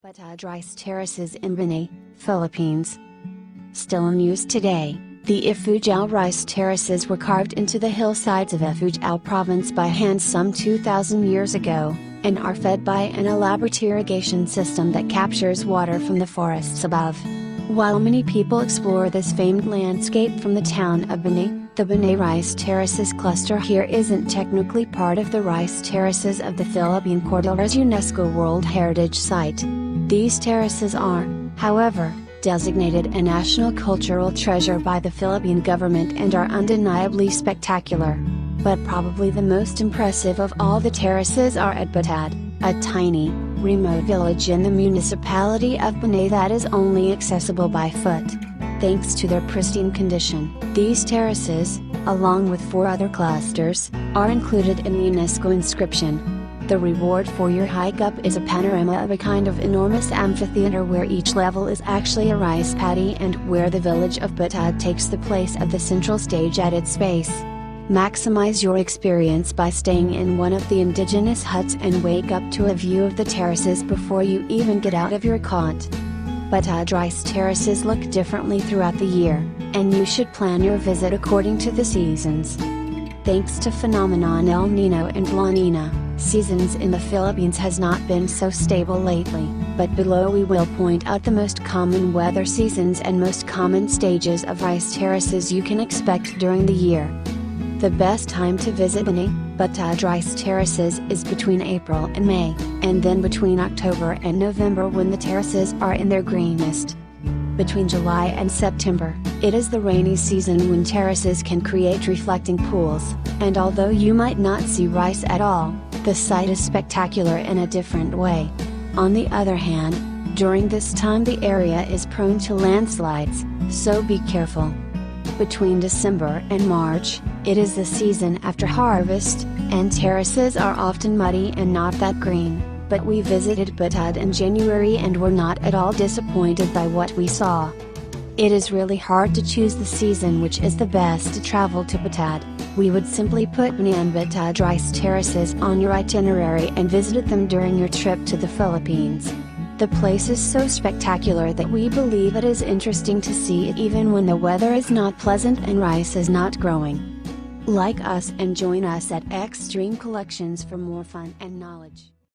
Batad Rice Terraces in Banaue, Philippines. Still in use today, the Ifugao Rice Terraces were carved into the hillsides of Ifugao Province by hand some 2,000 years ago, and are fed by an elaborate irrigation system that captures water from the forests above. While many people explore this famed landscape from the town of Banaue, the Banaue Rice Terraces cluster here isn't technically part of the rice terraces of the Philippine Cordilleras UNESCO World Heritage Site. These terraces are, however, designated a national cultural treasure by the Philippine government and are undeniably spectacular. But probably the most impressive of all the terraces are at Batad, a tiny, remote village in the municipality of Banaue that is only accessible by foot. Thanks to their pristine condition, these terraces, along with 4 other clusters, are included in the UNESCO inscription. The reward for your hike up is a panorama of a kind of enormous amphitheater where each level is actually a rice paddy and where the village of Batad takes the place of the central stage at its base. Maximize your experience by staying in one of the indigenous huts and wake up to a view of the terraces before you even get out of your cot. Batad Rice Terraces look differently throughout the year, and you should plan your visit according to the seasons. Thanks to phenomenon El Niño and La Niña, seasons in the Philippines has not been so stable lately, but below we will point out the most common weather seasons and most common stages of rice terraces you can expect during the year. The best time to visit Batad Rice Terraces is between April and May, and then between October and November when the terraces are in their greenest. Between July and September, it is the rainy season when terraces can create reflecting pools, and although you might not see rice at all, the sight is spectacular in a different way. On the other hand, during this time the area is prone to landslides, so be careful. Between December and March, it is the season after harvest, and terraces are often muddy and not that green, but we visited Batad in January and were not at all disappointed by what we saw. It is really hard to choose the season which is the best to travel to Batad. We would simply put Banaue and Batad Rice Terraces on your itinerary and visited them during your trip to the Philippines. The place is so spectacular that we believe it is interesting to see it even when the weather is not pleasant and rice is not growing. Like us and join us at Extreme Collections for more fun and knowledge.